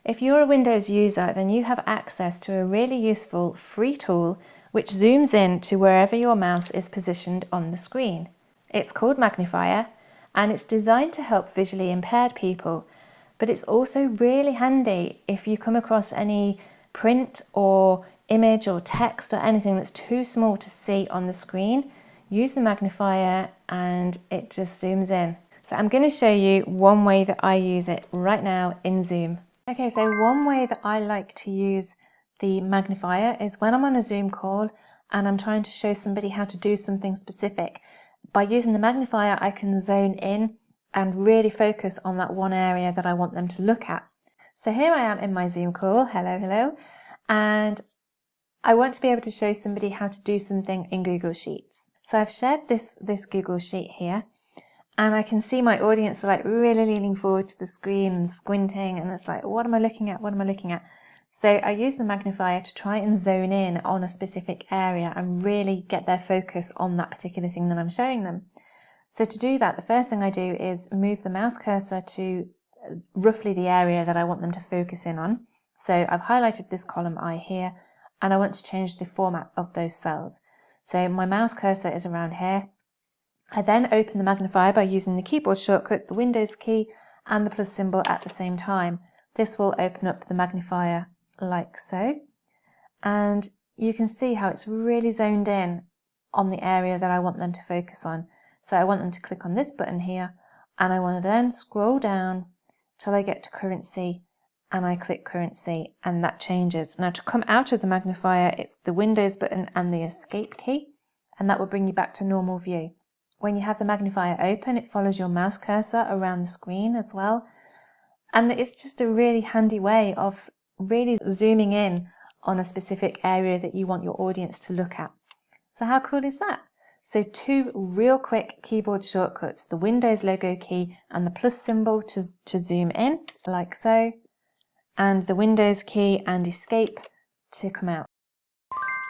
If you're a Windows user, then you have access to a really useful free tool which zooms in to wherever your mouse is positioned on the screen. It's called Magnifier, and it's designed to help visually impaired people, but it's also really handy if you come across any print or image or text or anything that's too small to see on the screen. Use the magnifier and it just zooms in. So I'm going to show you one way that I use it right now in Zoom. Okay, so one way that I like to use the magnifier is when I'm on a Zoom call and I'm trying to show somebody how to do something specific. By using the magnifier, I can zone in and really focus on that one area that I want them to look at. So here I am in my Zoom call, hello, and I want to be able to show somebody how to do something in Google Sheets. So I've shared this Google Sheet here, and I can see my audience are like really leaning forward to the screen and squinting, and it's like, what am I looking at? What am I looking at? So I use the magnifier to try and zone in on a specific area and really get their focus on that particular thing that I'm showing them. So to do that, the first thing I do is move the mouse cursor to roughly the area that I want them to focus in on. So I've highlighted this column I here, and I want to change the format of those cells. So my mouse cursor is around here. I then open the magnifier by using the keyboard shortcut, the Windows key, and the plus symbol at the same time. This will open up the magnifier like so. And you can see how it's really zoned in on the area that I want them to focus on. So I want them to click on this button here, and I want to then scroll down till I get to currency, and I click currency, and that changes. Now to come out of the magnifier, it's the Windows button and the escape key, and that will bring you back to normal view. When you have the magnifier open, it follows your mouse cursor around the screen as well. And it's just a really handy way of really zooming in on a specific area that you want your audience to look at. So how cool is that? So two real quick keyboard shortcuts, the Windows logo key and the plus symbol to zoom in, like so, and the Windows key and escape to come out.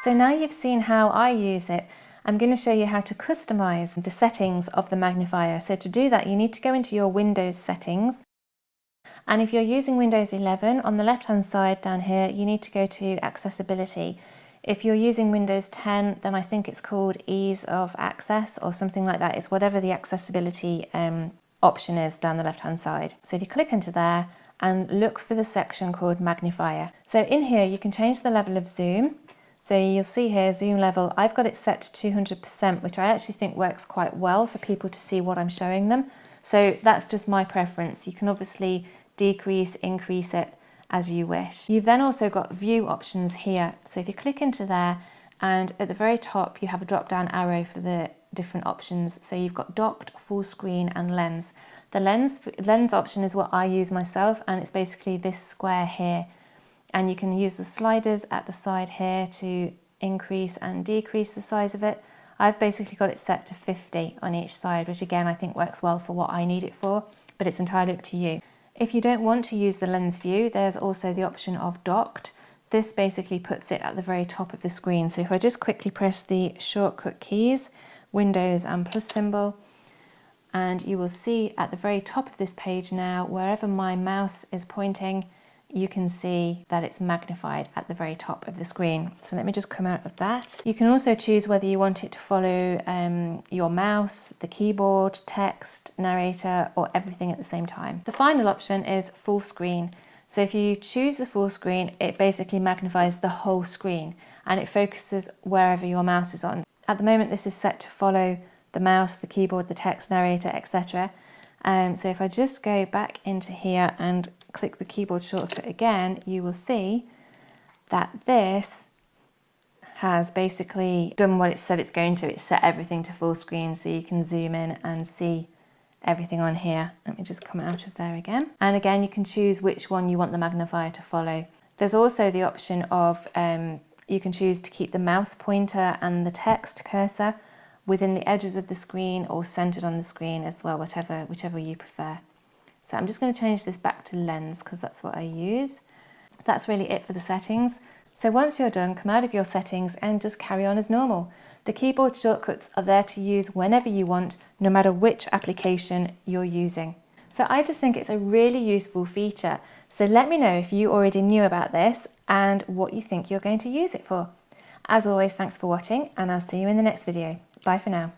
So now you've seen how I use it, I'm going to show you how to customize the settings of the magnifier. So to do that, you need to go into your Windows settings. And if you're using Windows 11, on the left-hand side down here, you need to go to accessibility. If you're using Windows 10, then I think it's called ease of access or something like that. It's whatever the accessibility option is down the left-hand side. So if you click into there and look for the section called magnifier. So in here, you can change the level of zoom. So you'll see here, zoom level, I've got it set to 200%, which I actually think works quite well for people to see what I'm showing them. So that's just my preference. You can obviously decrease, increase it as you wish. You've then also got view options here. So if you click into there, and at the very top, you have a drop-down arrow for the different options. So you've got docked, full screen, and lens. The lens option is what I use myself, and it's basically this square here. And you can use the sliders at the side here to increase and decrease the size of it. I've basically got it set to 50 on each side, which again, I think works well for what I need it for, but it's entirely up to you. If you don't want to use the lens view, there's also the option of docked. This basically puts it at the very top of the screen. So if I just quickly press the shortcut keys, Windows and plus symbol, and you will see at the very top of this page now, wherever my mouse is pointing, you can see that it's magnified at the very top of the screen. So let me just come out of that. You can also choose whether you want it to follow your mouse, the keyboard, text, narrator, or everything at the same time. The final option is full screen. So if you choose the full screen, it basically magnifies the whole screen and it focuses wherever your mouse is on. At the moment, this is set to follow the mouse, the keyboard, the text, narrator, etc. So if I just go back into here and click the keyboard shortcut again, you will see that this has basically done what it said it's going to. It's set everything to full screen so you can zoom in and see everything on here. Let me just come out of there again. And again, you can choose which one you want the magnifier to follow. There's also the option of you can choose to keep the mouse pointer and the text cursor within the edges of the screen or centered on the screen as well, whichever you prefer. So I'm just going to change this back to lens because that's what I use. That's really it for the settings. So once you're done, come out of your settings and just carry on as normal. The keyboard shortcuts are there to use whenever you want, no matter which application you're using. So I just think it's a really useful feature So let me know if you already knew about this and what you think you're going to use it for. As always, thanks for watching, and I'll see you in the next video. Bye for now.